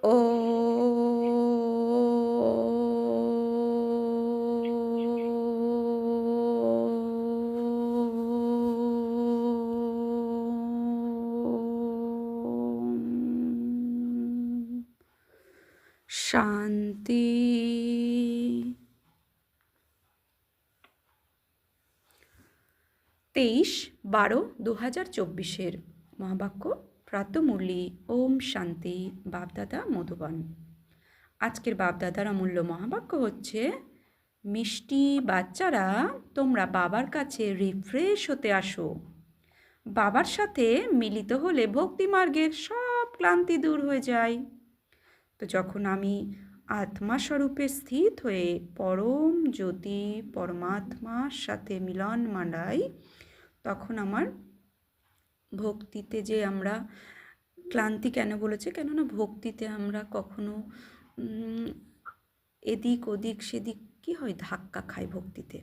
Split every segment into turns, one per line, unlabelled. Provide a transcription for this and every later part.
ও শান্তি। 23/12/2024 মহাবাক্য প্রাতমূর্লি। ওম শান্তি। বাপদাদা মধুবন। আজকের বাপদাদার অমূল্য মহাবাক্য হচ্ছে, মিষ্টি বাচ্চারা, তোমরা বাবার কাছে রিফ্রেশ হতে আসো। বাবার সাথে মিলিত হলে ভক্তিমার্গের সব ক্লান্তি দূর হয়ে যায়। তো যখন আমি আত্মা স্বরূপে স্থিত হয়ে পরম জ্যোতি পরমাত্মার সাথে মিলন মানাই, তখন আমার ভক্তিতে যে আমরা ক্লান্তি কেন বলেছে, কেননা ভক্তিতে আমরা কখনো এদিক ওদিক সেদিক কি হয়, ধাক্কা খাই ভক্তিতে।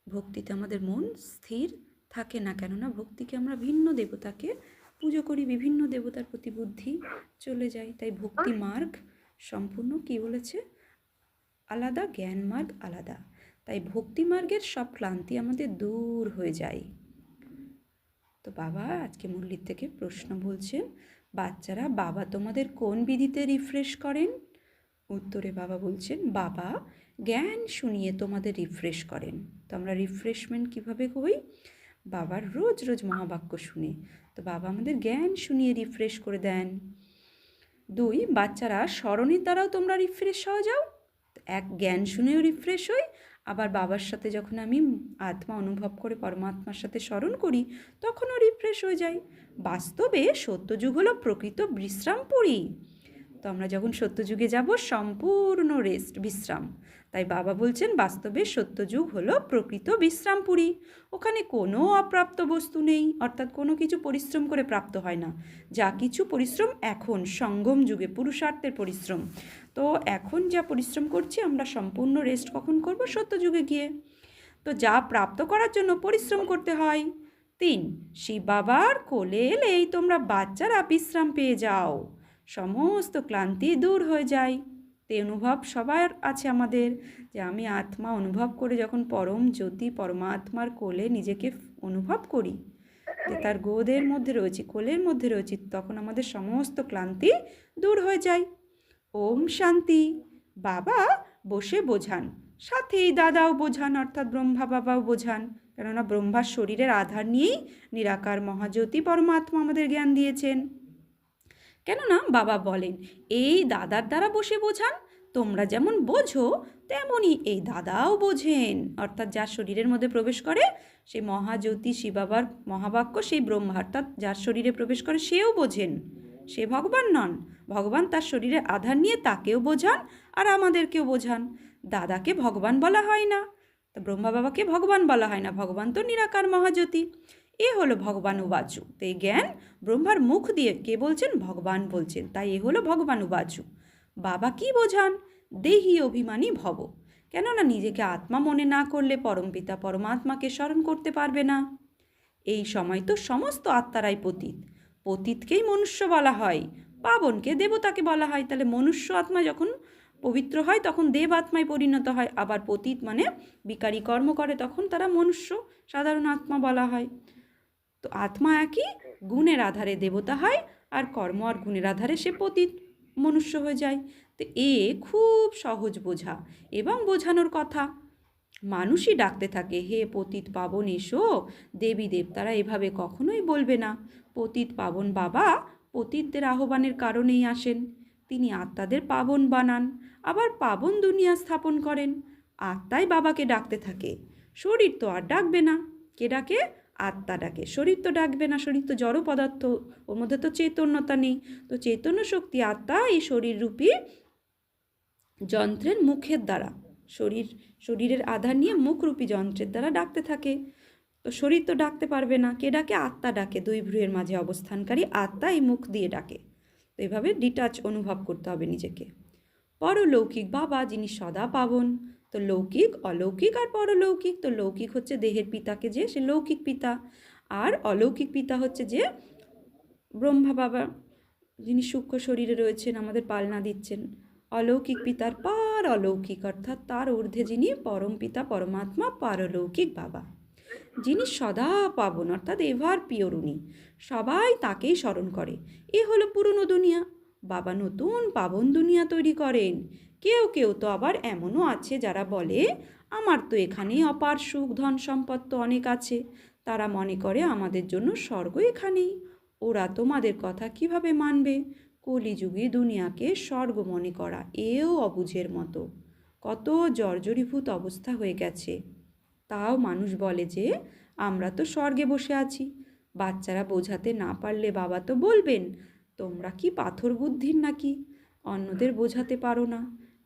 ভক্তিতে আমাদের মন স্থির থাকে না, কেননা ভক্তিকে আমরা ভিন্ন দেবতাকে পুজো করি, বিভিন্ন দেবতার প্রতি বুদ্ধি চলে যায়। তাই ভক্তি মার্গ সম্পূর্ণ কি বলেছে, আলাদা, জ্ঞান মার্গ আলাদা। তাই ভক্তি মার্গের সব ক্লান্তি আমাদের দূর হয়ে যায়। তো বাবা আজকে মুরলির থেকে প্রশ্ন বলছেন, বাচ্চারা, বাবা তোমাদের কোন বিধিতে রিফ্রেশ করেন? উত্তরে বাবা বলছেন, বাবা জ্ঞান শুনিয়ে তোমাদের রিফ্রেশ করেন। তো আমরা রিফ্রেশমেন্ট কীভাবে হই? বাবার রোজ রোজ মহাবাক্য শুনে। তো বাবা আমাদের জ্ঞান শুনিয়ে রিফ্রেশ করে দেন। 2, বাচ্চারা, স্মরণের দ্বারাও তোমরা রিফ্রেশ হয়ে যাও। এক, জ্ঞান শুনেও রিফ্রেশ হই, আবার বাবার সাথে যখন আমি আত্মা অনুভব করে পরমাত্মার সাথে স্মরণ করি, তখনও রিফ্রেশ হয়ে যাই। বাস্তবে সত্যযুগ হলো প্রকৃত বিশ্রামপুরী। তো আমরা যখন সত্যযুগে যাব, সম্পূর্ণ রেস্ট, বিশ্রাম। তাই বাবা বলছেন, বাস্তবে সত্যযুগ হলো প্রকৃত বিশ্রামপুরী। ওখানে কোনো অপ্রাপ্ত বস্তু নেই, অর্থাৎ কোনো কিছু পরিশ্রম করে প্রাপ্ত হয় না। যা কিছু পরিশ্রম এখন সঙ্গম যুগে পুরুষার্থের পরিশ্রম। তো এখন যা পরিশ্রম করছি আমরা, সম্পূর্ণ রেস্ট কখন করব? সত্যযুগে গিয়ে। তো যা প্রাপ্ত করার জন্য পরিশ্রম করতে হয়। 3, শিব বাবার কোলে এলেই তোমরা বাচ্চারা বিশ্রাম পেয়ে যাও, সমস্ত ক্লান্তি দূর হয়ে যায়। তে অনুভব সবার আছে আমাদের, যে আমি আত্মা অনুভব করে যখন পরম জ্যোতি পরমাত্মার কোলে নিজেকে অনুভব করি, যে তার গোদের মধ্যে রয়েছি, কোলের মধ্যে রয়েছি, তখন আমাদের সমস্ত ক্লান্তি দূর হয়ে যায়। ওম শান্তি। বাবা বসে বোঝান, সাথেই দাদাও বোঝান, অর্থাৎ ব্রহ্মা বাবাও বোঝান, কেননা ব্রহ্মার শরীরের আধার নিয়েই নিরাকার মহাজ্যোতি পরমাত্মা আমাদের জ্ঞান দিয়েছেন। কেননা বাবা বলেন, এই দাদার দ্বারা বসে বোঝান, তোমরা যেমন বোঝো তেমনই এই দাদাও বোঝেন। অর্থাৎ যার শরীরের মধ্যে প্রবেশ করে সেই মহাজ্যোতি শিবাবার মহাবাক্য, সেই ব্রহ্মা, অর্থাৎ যার শরীরে প্রবেশ করে সেও বোঝেন। সে ভগবান নন, ভগবান তার শরীরে আধার নিয়ে তাকেও বোঝান আর আমাদেরকেও বোঝান। দাদাকে ভগবান বলা হয় না, তো ব্রহ্মা বাবাকে ভগবান বলা হয় না, ভগবান তো নিরাকার মহাজ্যোতি। এ হলো ভগবান উবাচু। তো এই জ্ঞান ব্রহ্মার মুখ দিয়ে কে বলছেন? ভগবান বলছেন। তাই এ হলো ভগবান উবাচু। বাবা কি বোঝান? দেহি অভিমানী ভব। কেননা নিজেকে আত্মা মনে না করলে পরমপিতা পরমাত্মাকে স্মরণ করতে পারবে না। এই সময় তো সমস্ত আত্মারাই পতিত, পতিতকেই মনুষ্য বলা হয়, পাবনকে দেবতাকে বলা হয়। তাহলে মনুষ্য আত্মা যখন পবিত্র হয় তখন দেব আত্মায় পরিণত হয়, আবার পতিত মানে বিকারী কর্ম করে, তখন তারা মনুষ্য সাধারণ আত্মা বলা হয়। তো আত্মা একই, গুণের আধারে দেবতা হয়, আর কর্ম আর গুণের আধারে সে পতিত মনুষ্য হয়ে যায়। তো এ খুব সহজ বোঝা এবং বোঝানোর কথা। মানুষই ডাকতে থাকে, হে পতিত পাবন এসো। দেবী দেবতারা এভাবে কখনোই বলবে না। পতিত পাবন বাবা পতিতদের আহ্বানের কারণেই আসেন। তিনি আত্মাদের পাবন বানান, আবার পাবন দুনিয়া স্থাপন করেন। আত্মাই বাবাকে ডাকতে থাকে, শরীর তো আর ডাকবে না। কে ডাকে? আত্মা ডাকে। শরীর তো ডাকবে না, শরীর তো জড় পদার্থ, ওর মধ্যে তো চৈতন্যতা নেই। তো চৈতন্য শক্তি আত্মা এই শরীররূপী যন্ত্রের মুখের দ্বারা, শরীরের আধার নিয়ে মুখরূপী যন্ত্রের দ্বারা ডাকতে থাকে। তো শরীর তো ডাকতে পারবে না, কে ডাকে? আত্মা ডাকে। দুই ভ্রুয়ের মাঝে অবস্থানকারী আত্মা এই মুখ দিয়ে ডাকে। তো এভাবে ডিটাচ অনুভব করতে হবে নিজেকে। পরলৌকিক বাবা যিনি সদা পাবন। তো লৌকিক, অলৌকিক আর পরলৌকিক। তো লৌকিক হচ্ছে দেহের পিতাকে, যে সে লৌকিক পিতা, আর অলৌকিক পিতা হচ্ছে যে ব্রহ্মা বাবা, যিনি সূক্ষ্ম শরীরে রয়েছেন, আমাদের পালনা দিচ্ছেন, অলৌকিক পিতার পার অলৌকিক, অর্থাৎ তার ঊর্ধ্বে যিনি পরম পিতা পরমাত্মা পারলৌকিক বাবা, যিনি সদা পাবন, অর্থাৎ এভার পিওর, উনি সবাই তাকেই স্মরণ করে। এ হলো পুরনো দুনিয়া। বাবা নতুন পাবন দুনিয়া তৈরি করেন। কেউ কেউ তো আবার এমনও আছে যারা বলে, আমার তো এখানে অপার সুখ ধন সম্পদ তো অনেক আছে, তারা মনে করে আমাদের জন্য স্বর্গ এখানেই। ওরা তোমাদের কথা কিভাবে মানবে? কলিযুগে দুনিয়াকে স্বর্গ মনে করা এও অবুঝের মতো। কত জর্জরীভূত অবস্থা হয়ে গেছে। তাও মানুষ বলে যে আমরা তো স্বর্গে বসে আছি। বাচ্চারা বোঝাতে না পারলে বাবা তো বলবেন, তোমরা কি পাথর বুদ্ধির নাকি? অন্যদের বোঝাতে পারো না,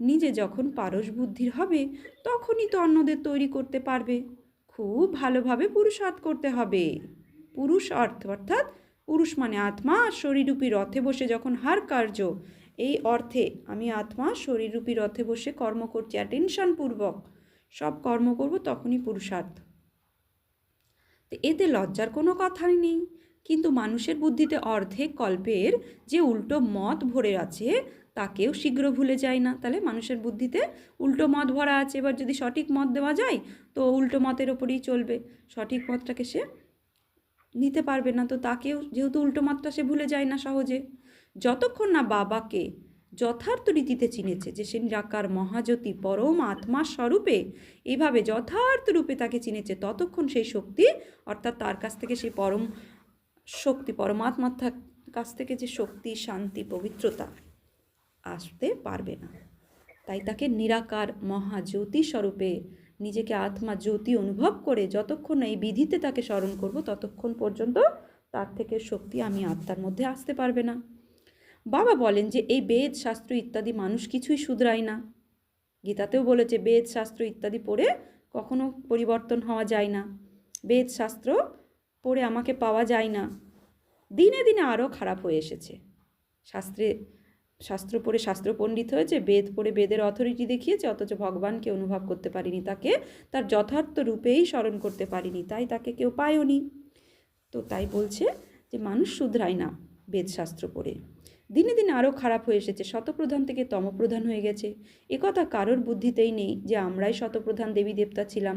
নিজে যখন পারস বুদ্ধির হবে তখনই তো অন্যদের তৈরি করতে পারবে। খুব ভালোভাবে পুরুষার্থ করতে হবে। পুরুষ অর্থাৎ পুরুষ মানে আত্মা আর শরীররূপী রথে বসে যখন হার কার্য, এই অর্থে আমি আত্মা শরীররূপী রথে বসে কর্ম করছি, অ্যাটেনশন পূর্বক সব কর্ম করব, তখনই পুরুষার্থ। তো এতে লজ্জার কোনো কথাই নেই। কিন্তু মানুষের বুদ্ধিতে অর্ধেক কল্পের যে উল্টো মত ভরে আছে তাকেও শীঘ্র ভুলে যায় না। তাহলে মানুষের বুদ্ধিতে উল্টো মত ভরা আছে। এবার যদি সঠিক মত দেওয়া যায় তো উল্টো মতের ওপরেই চলবে, সঠিক মতটাকে সে নিতে পারবে না। তো তাকেও যেহেতু উল্টো মতটা সে ভুলে যায় না সহজে। যতক্ষণ না বাবাকে যথার্থ রীতিতে চিনেছে যে সে নিরাকার মহাজ্যোতি পরম আত্মা স্বরূপে, এইভাবে যথার্থ রূপে তাকে চিনেছে, ততক্ষণ সেই শক্তি অর্থাৎ তার কাছ থেকে সেই পরম শক্তি পরমাত্মার কাছ থেকে যে শক্তি শান্তি পবিত্রতা আসতে পারবে না। তাই তাকে নিরাকার মহাজ্যোতি স্বরূপে নিজেকে আত্মা জ্যোতি অনুভব করে যতক্ষণ এই বিধিতে তাকে স্মরণ করব ততক্ষণ পর্যন্ত তার থেকে শক্তি আমি আত্মার মধ্যে আসতে পারবে না। বাবা বলেন যে এই বেদ শাস্ত্র ইত্যাদি মানুষ কিছুই শুধরায় না। গীতাতেও বলেছে বেদ শাস্ত্র ইত্যাদি পড়ে কখনো পরিবর্তন হওয়া যায় না। বেদ শাস্ত্র পড়ে আমাকে পাওয়া যায় না। দিনে দিনে আরও খারাপ হয়ে এসেছে। শাস্ত্র পড়ে শাস্ত্র পণ্ডিত হয়েছে, বেদ পড়ে বেদের অথরিটি দেখিয়েছে, অথচ ভগবানকে অনুভব করতে পারিনি, তাকে তার যথার্থ রূপেই স্মরণ করতে পারিনি, তাই তাকে কেউ পায়ওনি। তো তাই বলছে যে মানুষ শুধরায় না বেদশাস্ত্র পড়ে। দিনে দিনে আরও খারাপ হয়ে এসেছে, শতপ্রধান থেকে তমপ্রধান হয়ে গেছে। একথা কারোর বুদ্ধিতেই নেই যে আমরাই শতপ্রধান দেবী দেবতা ছিলাম,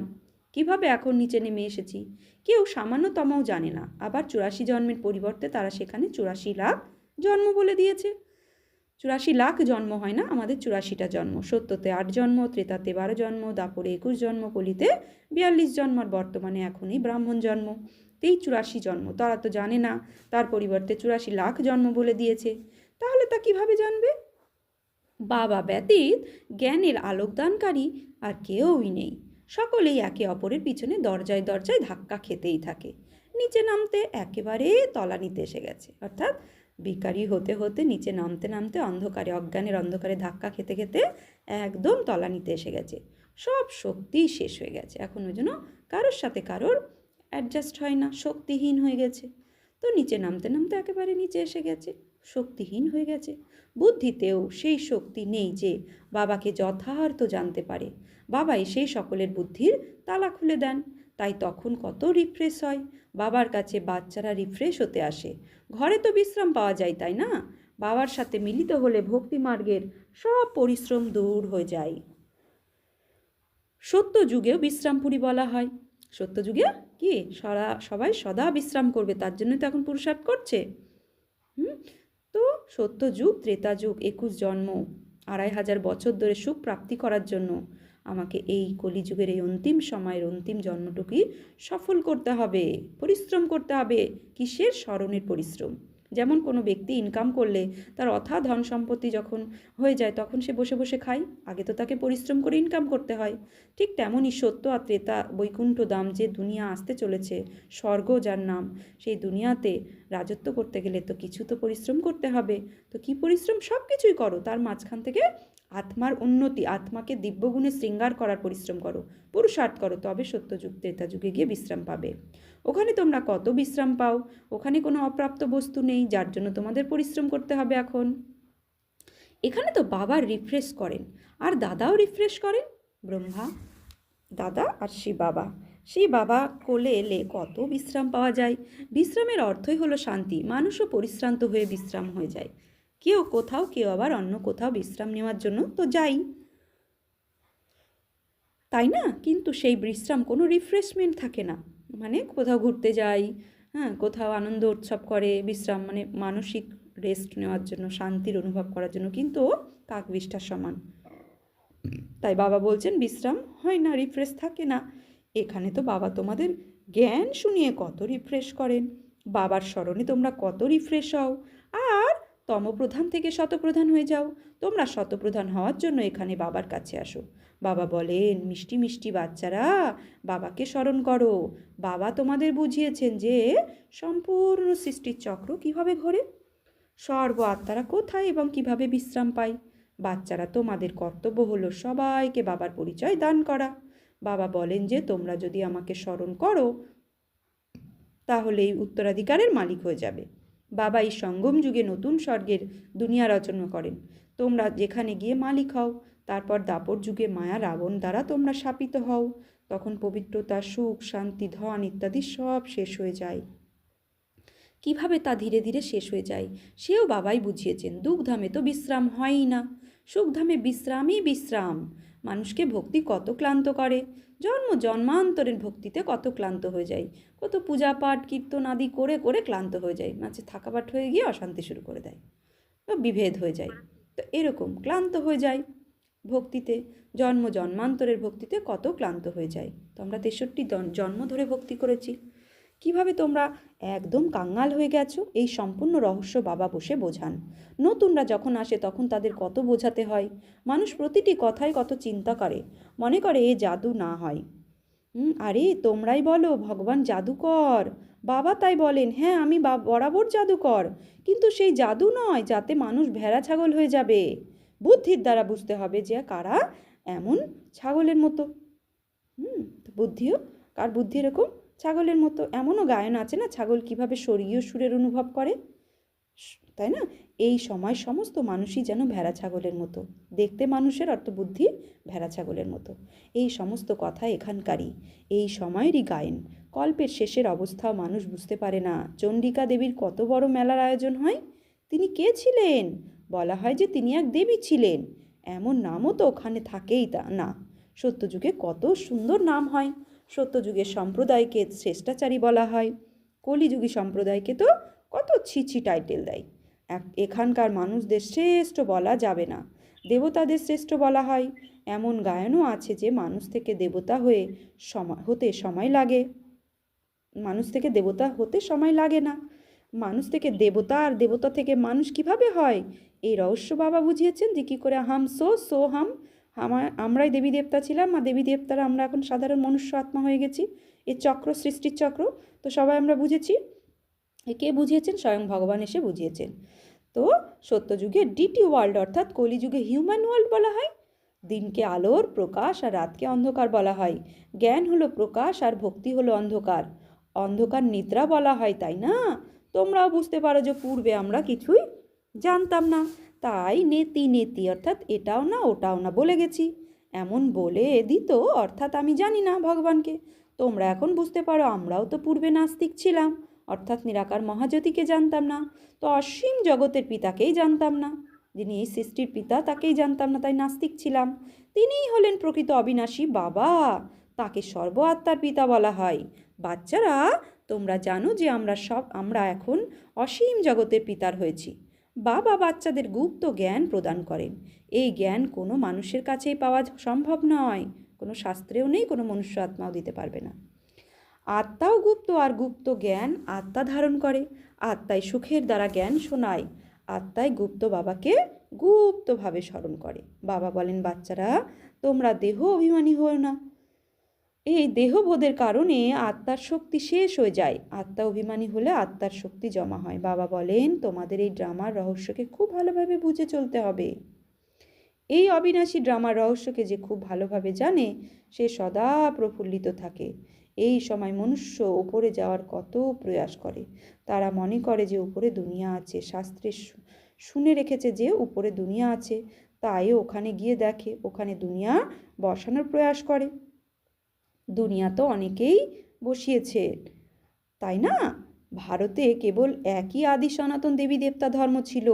কিভাবে এখন নিচে নেমে এসেছি। কেউ সামান্যতমও জানে না। আবার 84 জন্মের পরিবর্তে তারা সেখানে 84 লাখ জন্ম বলে দিয়েছে। 84 লাখ জন্ম হয় না, আমাদের 84টা জন্ম। সত্যতে 8 জন্ম, ত্রেতাতে 12 জন্ম, দাপরে 21 জন্ম, কলিতে 42 জন্ম, আর বর্তমানে এখনই ব্রাহ্মণ জন্ম। এই 84 জন্ম তারা তো জানে না, তার পরিবর্তে 84 লাখ জন্ম বলে দিয়েছে। তাহলে তা কিভাবে জানবে? বাবা ব্যতীত জ্ঞানের আলোকদানকারী আর কেউই নেই। সকলেই একে অপরের পিছনে দরজায় দরজায় ধাক্কা খেতেই থাকে। নিচে নামতে একেবারে তলানিতে এসে গেছে, অর্থাৎ ভিখারি হতে হতে নিচে নামতে নামতে অন্ধকারে অজ্ঞানের অন্ধকারে ধাক্কা খেতে খেতে একদম তলানিতে এসে গেছে। সব শক্তি শেষ হয়ে গেছে। এখন ওই জন্য কারোর সাথে কারোর অ্যাডজাস্ট হয় না, শক্তিহীন হয়ে গেছে। তো নিচে নামতে নামতে একেবারে নিচে এসে গেছে, শক্তিহীন হয়ে গেছে। বুদ্ধিতেও সেই শক্তি নেই যে বাবাকে যথার্থ জানতে পারে। বাবাই সেই সকলের বুদ্ধির তালা খুলে দেন। তাই তখন কত রিফ্রেশ হয়। বাবার কাছে বাচ্চারা রিফ্রেশ হতে আসে। ঘরে তো বিশ্রাম পাওয়া যায়, তাই না? বাবার সাথে মিলিত হলে ভক্তি মার্গের সব পরিশ্রম দূর হয়ে যায়। সত্য যুগেও বিশ্রামপুরী বলা হয়। সত্য যুগে কি সবাই সদা বিশ্রাম করবে, তার জন্য তো এখন পুরুষার্থ করছে। তো সত্য যুগ, ত্রেতা যুগ, 21 জন্ম, 2500 বছর ধরে সুখ প্রাপ্তি করার জন্য আমাকে এই কলিযুগের এই অন্তিম সময়ের অন্তিম জন্মটুকুই সফল করতে হবে, পরিশ্রম করতে হবে। কিসের? স্মরণের পরিশ্রম। যেমন কোনো ব্যক্তি ইনকাম করলে তার অথা ধন সম্পত্তি যখন হয়ে যায় তখন সে বসে বসে খায়, আগে তো তাকে পরিশ্রম করে ইনকাম করতে হয়। ঠিক তেমনই সত্য আর ত্রেতা বৈকুণ্ঠ ধাম যে দুনিয়া আসতে চলেছে, স্বর্গ যার নাম, সেই দুনিয়াতে রাজত্ব করতে গেলে তো কিছু তো পরিশ্রম করতে হবে। তো কি পরিশ্রম? সব কিছুই করো, তার মাঝখান থেকে আত্মার উন্নতি, আত্মাকে দিব্যগুণে শৃঙ্গার করার পরিশ্রম করো, পুরুষার্থ করো, তবে সত্যযুগ ত্রেতা যুগে গিয়ে বিশ্রাম পাবে। ওখানে তোমরা কত বিশ্রাম পাও, ওখানে কোনো অপ্রাপ্ত বস্তু নেই, যার জন্য তোমাদের পরিশ্রম করতে হবে এখন। এখানে তো বাবা রিফ্রেশ করেন আর দাদাও রিফ্রেশ করেন। ব্রহ্মা দাদা আর সেই বাবা কোলে এলে কত বিশ্রাম পাওয়া যায়। বিশ্রামের অর্থই হলো শান্তি। মানুষও পরিশ্রান্ত হয়ে বিশ্রাম হয়ে যায়। কেউ কোথাও, কেউ আবার অন্য কোথাও বিশ্রাম নেওয়ার জন্য তো যাই, তাই না? কিন্তু সেই বিশ্রাম কোনো রিফ্রেশমেন্ট থাকে না, মানে কোথাও ঘুরতে যাই, হ্যাঁ, কোথাও আনন্দ উৎসব করে, বিশ্রাম মানে মানসিক রেস্ট নেওয়ার জন্য, শান্তির অনুভব করার জন্য, কিন্তু কাকবিষ্ঠার সমান। তাই বাবা বলছেন বিশ্রাম হয় না, রিফ্রেশ থাকে না। এখানে তো বাবা তোমাদের জ্ঞান শুনিয়ে কত রিফ্রেশ করেন, বাবার স্মরণে তোমরা কত রিফ্রেশ হও, আর তমপ্রধান থেকে শতপ্রধান হয়ে যাও। তোমরা শতপ্রধান হওয়ার জন্য এখানে বাবার কাছে আসো। বাবা বলেন, মিষ্টি মিষ্টি বাচ্চারা, বাবাকে স্মরণ করো। বাবা তোমাদের বুঝিয়েছেন যে সম্পূর্ণ সৃষ্টির চক্র কিভাবে ঘোরে, সর্ব আত্মারা কোথায় এবং কিভাবে বিশ্রাম পায়। বাচ্চারা, তোমাদের কর্তব্য হলো সবাইকে বাবার পরিচয় দান করা। বাবা বলেন যে তোমরা যদি আমাকে স্মরণ করো তাহলে এই উত্তরাধিকারের মালিক হয়ে যাবে। বাবা এই সঙ্গম যুগে নতুন স্বর্গের দুনিয়া রচনা করেন, তোমরা যেখানে গিয়ে মালিক হও। তারপর দাপর যুগে মায়া রাবণ দ্বারা তোমরা শাপিত হও, তখন পবিত্রতা, সুখ, শান্তি, ধন ইত্যাদি সব শেষ হয়ে যায়। কিভাবে তা ধীরে ধীরে শেষ হয়ে যায় সেও বাবাই বুঝিয়েছেন। দুঃখধামে তো বিশ্রাম হয়ই না, সুখধামে বিশ্রামই বিশ্রাম। মানুষকে ভক্তি কত ক্লান্ত করে, জন্মান্তরের ভক্তিতে কত ক্লান্ত হয়ে যায়, কত পূজা পাঠ কীর্তন আদি করে করে ক্লান্ত হয়ে যায়, মাঝে থাকাপাঠ হয়ে গিয়ে অশান্তি শুরু করে দেয় বা বিভেদ হয়ে যায়। তো এরকম ক্লান্ত হয়ে যায় ভক্তিতে, জন্মান্তরের ভক্তিতে কত ক্লান্ত হয়ে যায়। তো আমরা 63 জন্ম ধরে ভক্তি করেছি, কিভাবে তোমরা একদম কাঙ্গাল হয়ে গেছো এই সম্পূর্ণ রহস্য বাবা বসে বোঝান। নতুনরা যখন আসে তখন তাদের কত বোঝাতে হয়। মানুষ প্রতিটি কথায় কত চিন্তা করে, মনে করে এ জাদু না হয়। আরে তোমরাই বলো ভগবান জাদুকর, বাবা তাই বলেন হ্যাঁ আমি বরাবর জাদুকর, কিন্তু সেই জাদু নয় যাতে মানুষ ভেড়া ছাগল হয়ে যাবে। বুদ্ধির দ্বারা বুঝতে হবে যে কারা এমন ছাগলের মতো। বুদ্ধিও কার বুদ্ধি এরকম ছাগলের মতো। এমনও গায়ন আছে না, ছাগল কিভাবে স্বর্গীয় সুরের অনুভব করে, তাই না? এই সময় সমস্ত মানুষই যেন ভেড়া ছাগলের মতো দেখতে, মানুষের অর্থ বুদ্ধি ভেড়া ছাগলের মতো। এই সমস্ত কথা এখানকারই, এই সময়েরই গায়ন। কল্পের শেষের অবস্থাও মানুষ বুঝতে পারে না। চণ্ডিকা দেবীর কত বড় মেলার আয়োজন হয়। তিনি কে ছিলেন? বলা হয় যে তিনি এক দেবী ছিলেন, এমন নামও তো ওখানে থাকেই তা না। সত্যযুগে কত সুন্দর নাম হয়। সত্যযুগের সম্প্রদায়কে শ্রেষ্ঠাচারী বলা হয়, কলিযুগী সম্প্রদায়কে তো কত ছিছি টাইটেল দেয়। এখানকার মানুষদের শ্রেষ্ঠ বলা যাবে না, দেবতাদের শ্রেষ্ঠ বলা হয়। এমন গায়নও আছে যে মানুষ থেকে দেবতা হতে সময় লাগে, মানুষ থেকে দেবতা হতে সময় লাগে না। মানুষ থেকে দেবতা আর দেবতা থেকে মানুষ কিভাবে হয় এই রহস্য বাবা বুঝিয়েছেন যে কী করে হাম সো হাম, আমরাই দেবী দেবতা ছিলাম আর দেবী দেবতারা আমরা এখন সাধারণ মনুষ্য আত্মা হয়ে গেছি। এই চক্র, সৃষ্টির চক্র তো সবাই আমরা বুঝেছি। কে বুঝিয়েছেন? স্বয়ং ভগবান এসে বুঝিয়েছেন। তো সত্যযুগে ডিটি ওয়ার্ল্ড অর্থাৎ কলিযুগে হিউম্যান ওয়ার্ল্ড বলা হয়। দিনকে আলোর প্রকাশ আর রাতকে অন্ধকার বলা হয়। জ্ঞান হলো প্রকাশ আর ভক্তি হলো অন্ধকার। অন্ধকার নিদ্রা বলা হয়, তাই না? তোমরাও বুঝতে পারো যে পূর্বে আমরা কিছুই জানতাম না, তাই নেতি নেতি অর্থাৎ এটাও না ওটাও না বলে গেছি। এমন বলে দিত অর্থাৎ আমি জানি না ভগবানকে। তোমরা এখন বুঝতে পারো আমরাও তো পূর্বে নাস্তিক ছিলাম, অর্থাৎ নিরাকার মহাজ্যোতিকে জানতাম না। তো অসীম জগতের পিতাকেই জানতাম না, যিনি এই সৃষ্টির পিতা তাকেই জানতাম না, তাই নাস্তিক ছিলাম। তিনিই হলেন প্রকৃত অবিনাশী বাবা, তাকে সর্ব আত্মার পিতা বলা হয়। বাচ্চারা, তোমরা জানো যে আমরা এখন অসীম জগতের পিতার হয়েছি। বাবা বাচ্চাদের গুপ্ত জ্ঞান প্রদান করেন। এই জ্ঞান কোনো মানুষের কাছেই পাওয়া সম্ভব নয়, কোনো শাস্ত্রেও নেই, কোনো মনুষ্য আত্মাও দিতে পারবে না। আত্মাও গুপ্ত, আর গুপ্ত জ্ঞান আত্মা ধারণ করে। আত্মাই সুখের দ্বারা জ্ঞান শোনায়, আত্মাই গুপ্ত বাবাকে গুপ্তভাবে স্মরণ করে। বাবা বলেন বাচ্চারা, তোমরা দেহ অভিমানী হও না। এই দেহবোধের কারণে আত্মার শক্তি শেষ হয়ে যায়। আত্মা অভিমানী হলে আত্মার শক্তি জমা হয়। বাবা বলেন তোমাদের এই ড্রামার রহস্যকে খুব ভালোভাবে বুঝে চলতে হবে। এই অবিনাশী ড্রামার রহস্যকে যে খুব ভালোভাবে জানে সে সদা প্রফুল্লিত থাকে। এই সময় মনুষ্য উপরে যাওয়ার কত প্রয়াস করে। তারা মনে করে যে উপরে দুনিয়া আছে, শাস্ত্রে শুনে রেখেছে যে উপরে দুনিয়া আছে, তাই ওখানে গিয়ে দেখে, ওখানে দুনিয়া বসানোর প্রয়াস করে। দুনিয়া তো অনেকেই বসিয়েছে, তাই না? ভারতে কেবল একই আদি সনাতন দেবী দেবতা ধর্ম ছিল,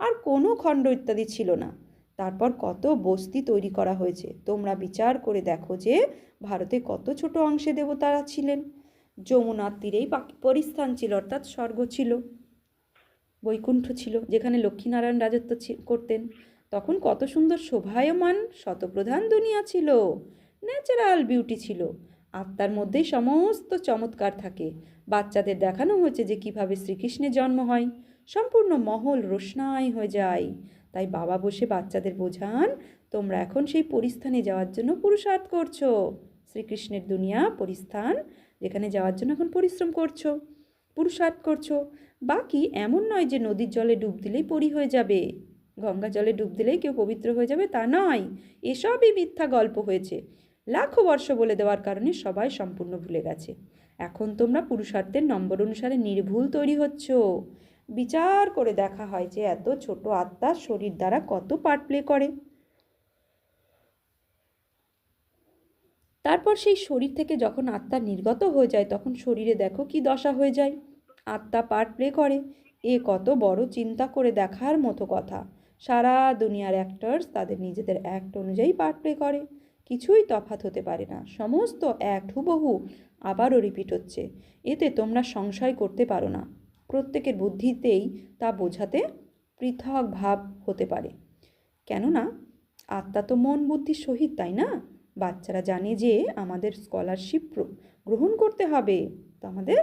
আর কোনো খণ্ড ইত্যাদি ছিল না। তারপর কত বস্তি তৈরি করা হয়েছে। তোমরা বিচার করে দেখো যে ভারতে কত ছোট অংশে দেবতারা ছিলেন। যমুনার তীরেই পরিস্থান ছিল, অর্থাৎ স্বর্গ ছিল, বৈকুণ্ঠ ছিল, যেখানে লক্ষ্মীনারায়ণ রাজত্ব করতেন। তখন কত সুন্দর শোভায়মান শতপ্রধান দুনিয়া ছিল, ন্যাচারাল বিউটি ছিল। আত্মার মধ্যেই সমস্ত চমৎকার থাকে। বাচ্চাদের দেখানো হয়েছে যে কিভাবে শ্রীকৃষ্ণের জন্ম হয়। সম্পূর্ণ মহল রোশনাই হয়ে যায়। তাই বাবা বসে বাচ্চাদের বোঝান, তোমরা এখন সেই পরিস্থানে যাওয়ার জন্য পুরুষার্থ করছো। শ্রীকৃষ্ণের দুনিয়া পরিস্থান, যেখানে যাওয়ার জন্য এখন পরিশ্রম করছো, পুরুষার্থ করছো। বাকি এমন নয় যে নদীর জলে ডুব দিলেই পরি হয়ে যাবে, গঙ্গা জলে ডুব দিলেই কেউ পবিত্র হয়ে যাবে, তা নয়। এসবই মিথ্যা গল্প হয়েছে। লাখো বর্ষ বলে দেওয়ার কারণে সবাই সম্পূর্ণ ভুলে গেছে। এখন তোমরা পুরুষার্থের নম্বর অনুসারে নির্ভুল তৈরি হচ্ছ। বিচার করে দেখা হয় যে এত ছোট আত্মা শরীর দ্বারা কত পার্ট প্লে করে। তারপর সেই শরীর থেকে যখন আত্মা নির্গত হয়ে যায়, তখন শরীরে দেখো কি দশা হয়ে যায়। আত্মা পার্ট প্লে করে, এ কত বড় চিন্তা করে দেখার মতো কথা। সারা দুনিয়ার অ্যাক্টার্স তাদের নিজেদের অ্যাক্ট অনুযায়ী পার্ট প্লে করে, কিছুই তফাৎ হতে পারে না। সমস্ত অ্যাক্ট হুবহু আবারও রিপিট হচ্ছে। এতে তোমরা সংশয় করতে পারো না। প্রত্যেকের বুদ্ধিতেই তা বোঝাতে পৃথক ভাব হতে পারে। কেননা আত্মা তো মন বুদ্ধির সহিত, তাই না? বাচ্চারা জানে যে আমাদের স্কলারশিপ গ্রহণ করতে হবে, তো আমাদের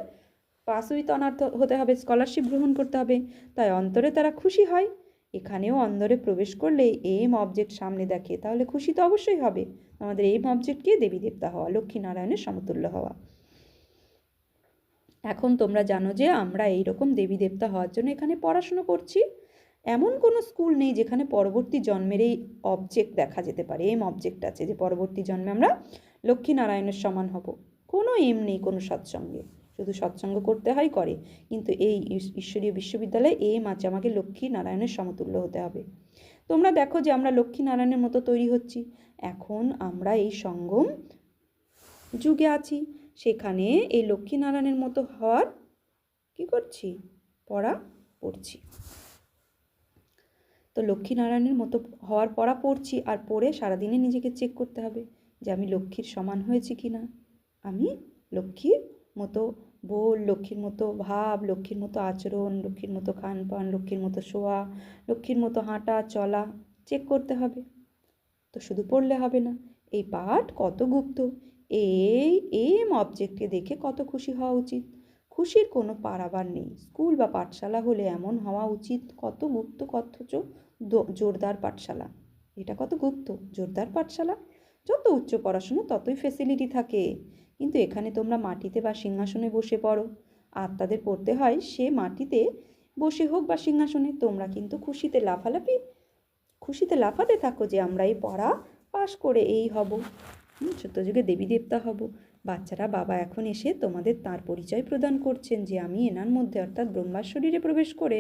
পাস উইথ অনার হতে হবে, স্কলারশিপ গ্রহণ করতে হবে। তাই অন্তরে তারা খুশি হয়। এখানেও অন্তরে প্রবেশ করলে এম অবজেক্ট সামনে দেখে, তাহলে খুশি তো অবশ্যই হবে। আমাদের এম অবজেক্টকে দেবী দেবতা হওয়া, লক্ষ্মীনারায়ণের সমতুল্য হওয়া। এখন তোমরা জানো যে আমরা এইরকম দেবী দেবতা হওয়ার জন্য এখানে পড়াশুনো করছি। এমন কোনো স্কুল নেই যেখানে পরবর্তী জন্মের এই অবজেক্ট দেখা যেতে পারে, এম অবজেক্ট আছে যে পরবর্তী জন্মে আমরা লক্ষ্মীনারায়ণের সমান হব। কোনো এম নেই কোনো সৎসঙ্গে, শুধু সৎসঙ্গ করতে হয়, করে, কিন্তু এই ঈশ্বরীয় বিশ্ববিদ্যালয়ে এম আছে, আমাকে লক্ষ্মীনারায়ণের সমতুল্য হতে হবে। তোমরা দেখো যে আমরা লক্ষ্মীনারায়ণের মতো তৈরি হচ্ছি। এখন আমরা এই সঙ্গম যুগে আছি, সেখানে এই লক্ষ্মীনারায়ণের মতো হওয়ার কি করছি, পড়া পড়ছি। তো লক্ষ্মীনারায়ণের মতো হওয়ার পড়া পড়ছি, আর পড়ে সারাদিনে নিজেকে চেক করতে হবে যে আমি লক্ষ্মীর সমান হয়েছি কি না। আমি লক্ষ্মীর মতো বল, লক্ষ্মীর মতো ভাব, লক্ষ্মীর মতো আচরণ, লক্ষ্মীর মতো খান পান, লক্ষ্মীর মতো শোয়া, লক্ষ্মীর মতো হাঁটা চলা চেক করতে হবে। তো শুধু পড়লে হবে না, এই পাঠ কত গুপ্ত, এই এম অবজেক্টকে দেখে কত খুশি হওয়া উচিত। খুশির কোনো পারাবার নেই। স্কুল বা পাঠশালা হলে এমন হওয়া উচিত, কত গুপ্ত, অথচ জোরদার পাঠশালা। এটা কত গুপ্ত, জোরদার পাঠশালা। যত উচ্চ পড়াশুনো ততই ফেসিলিটি থাকে, কিন্তু এখানে তোমরা মাটিতে বা সিংহাসনে বসে পড়ো। আত্মাদের পড়তে হয় সে মাটিতে বসে হোক বা সিংহাসনে। তোমরা কিন্তু খুশিতে লাফাতে থাকো যে আমরা এই পড়া পাশ করে এই হব, সত্যযুগে দেবী দেবতা হব। বাচ্চারা বাবা এখন এসে তোমাদের তার পরিচয় প্রদান করছেন যে আমি এনার মধ্যে, অর্থাৎ ব্রহ্মার শরীরে প্রবেশ করে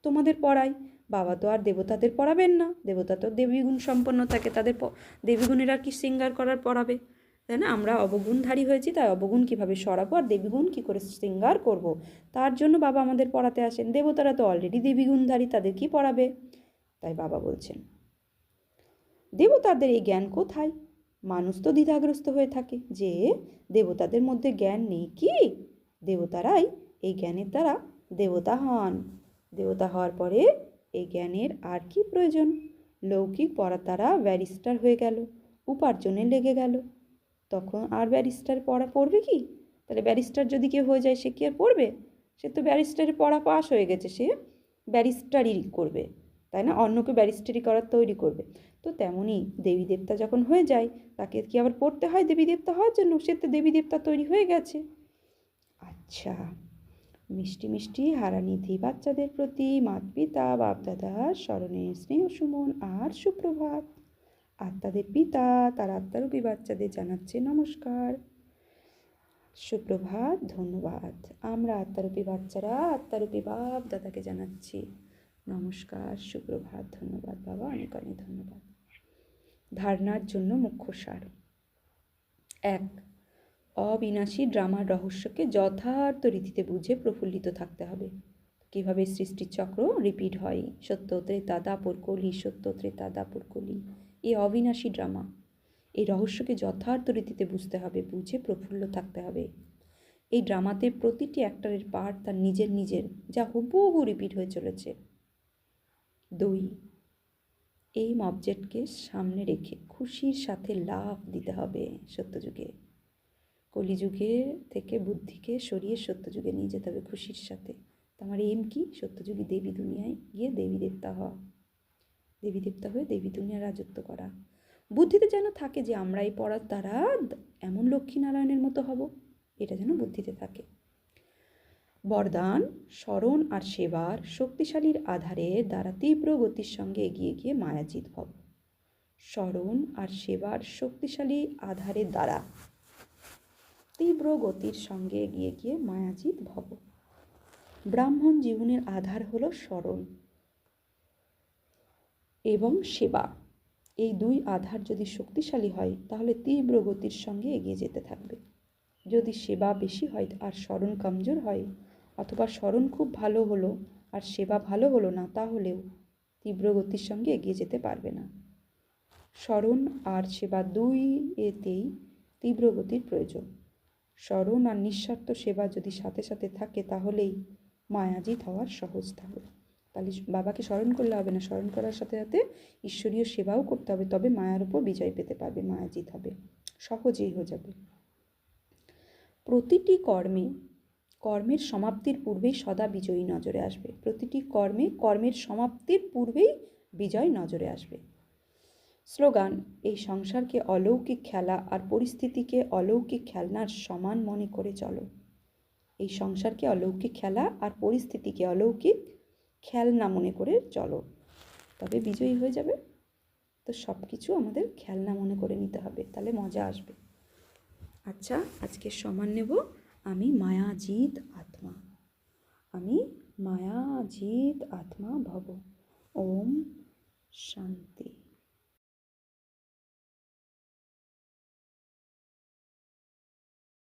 তোমাদের পড়াই। বাবা তো আর দেবতাদের পড়াবেন না, দেবতা তো দেবীগুণ সম্পন্ন থাকে, তাদের দেবীগুণেরা কি শৃঙ্গার করার পড়াবে, তাই না? আমরা অবগুণধারী হয়েছি, তাই অবগুণ কীভাবে সরাবো আর দেবীগুণ কী করে শৃঙ্গার করব, তার জন্য বাবা আমাদের পড়াতে আসেন। দেবতারা তো অলরেডি দেবীগুণধারী, তাদের কি পড়াবে? তাই বাবা বলছেন দেবতাদের এই জ্ঞান কোথায়? মানুষ তো দ্বিধাগ্রস্ত হয়ে থাকে যে দেবতাদের মধ্যে জ্ঞান নেই কি? দেবতারাই এই জ্ঞানের দ্বারা দেবতা হন। দেবতা হওয়ার পরে এই জ্ঞানের আর কি প্রয়োজন? লৌকিক পড়ার দ্বারা ব্যারিস্টার হয়ে গেল, উপার্জনে লেগে গেল, তখন আর ব্যারিস্টার পড়া পড়বে কি? তাহলে ব্যারিস্টার যদি কেউ হয়ে যায় সে কি আর পড়বে? সে তো ব্যারিস্টারের পড়া পাস হয়ে গেছে, সে ব্যারিস্টারই করবে, তাই না? অন্যকে ব্যারিস্টারি করার তৈরি করবে। তো তেমনই দেবী দেবতা যখন হয়ে যায়, তাকে কি আবার পড়তে হয় দেবী দেবতা হওয়ার জন্য? সে তো দেবী দেবতা তৈরি হয়ে গেছে। আচ্ছা, মিষ্টি মিষ্টি হারানিধি বাচ্চাদের প্রতি মাত পিতা বাপ দাদার স্মরণে স্নেহ সুমন আর সুপ্রভাত। আত্মাদের পিতা তার আত্মারূপী বাচ্চাদের জানাচ্ছে নমস্কার, সুপ্রভাত, ধন্যবাদ। আমরা আত্মারূপী বাচ্চারা আত্মারূপী বাপ দাদাকে জানাচ্ছি নমস্কার, সুপ্রভাত, ধন্যবাদ বাবা, অনেক অনেক ধন্যবাদ। ধারণার জন্য মুখ্য সার। 1. অবিনাশী ড্রামার রহস্যকে যথার্থ রীতিতে বুঝে প্রফুল্লিত থাকতে হবে। কীভাবে সৃষ্টির চক্র রিপিট হয়, সত্য ত্রেতা দাপর কলি, সত্য ত্রেতা দাপর কলি। এই অবিনাশী ড্রামা, এই রহস্যকে যথার্থ রীতিতে বুঝতে হবে, বুঝে প্রফুল্ল থাকতে হবে। এই ড্রামাতে প্রতিটি অ্যাক্টরের পার্ট তার নিজের নিজের, যা হুবহু রিপিট হয়ে চলেছে। 2, এই অবজেক্টকে সামনে রেখে খুশির সাথে লাফ দিতে হবে সত্যযুগে। কলিযুগে থেকে বুদ্ধিকে সরিয়ে সত্যযুগে নিয়ে যেতে হবে খুশির সাথে। তোমার এম কি? সত্যযুগী দেবী দুনিয়ায় গিয়ে দেবী দেবতা হওয়া, দেবী দেবতা হয়ে দেবী দুনিয়ার রাজত্ব করা। বুদ্ধিতে যেন থাকে যে আমরা এই পড়ার দ্বারা এমন লক্ষ্মীনারায়ণের মতো হব, এটা যেন বুদ্ধিতে থাকে। বরদান স্মরণ আর সেবার শক্তিশালীর আধারে দ্বারা তীব্র গতির সঙ্গে এগিয়ে গিয়ে মায়াজিৎ ভব। স্মরণ আর সেবার শক্তিশালী আধারের দ্বারা তীব্র গতির সঙ্গে এগিয়ে গিয়ে মায়াজিৎ ভব। ব্রাহ্মণ জীবনের আধার হলো স্মরণ এবং সেবা। এই 2 আধার যদি শক্তিশালী হয় তাহলে তীব্র গতির সঙ্গে এগিয়ে যেতে থাকবে। যদি সেবা বেশি হয় আর স্মরণ কমজোর হয়, অথবা স্মরণ খুব ভালো হলো আর সেবা ভালো হলো না, তাহলেও তীব্র গতির সঙ্গে এগিয়ে যেতে পারবে না। স্মরণ আর সেবা 2 এতেই তীব্র গতির প্রয়োজন। স্মরণ আর নিঃস্বার্থ সেবা যদি সাথে সাথে থাকে তাহলেই মায়াজিৎ হওয়ার সহজ থাকবে। তাহলে বাবাকে স্মরণ করলে হবে না, স্মরণ করার সাথে সাথে ঈশ্বরীয় সেবাও করতে হবে, তবে মায়ার উপর বিজয় পেতে পারবে, মায়াজিৎ হবে, সহজেই হয়ে যাবে। প্রতিটি কর্মের সমাপ্তির পূর্বেই সদা বিজয়ী নজরে আসবে। প্রতিটি কর্মের সমাপ্তির পূর্বেই বিজয় নজরে আসবে। স্লোগান, এই সংসারকে অলৌকিক খেলা আর পরিস্থিতিকে অলৌকিক খেলনার সমান মনে করে চলো। এই সংসারকে অলৌকিক খেলা আর পরিস্থিতিকে অলৌকিক খেলনা মনে করে চলো, তবে বিজয়ী হয়ে যাবে। তো সব কিছু আমাদের খেলনা মনে করে নিতে হবে, তাহলে মজা আসবে। আচ্ছা, আজকে সমান নেব। আমি মায়াজিৎ আত্মা, আমি মায়াজিৎ আত্মা ভব। ওম শান্তি।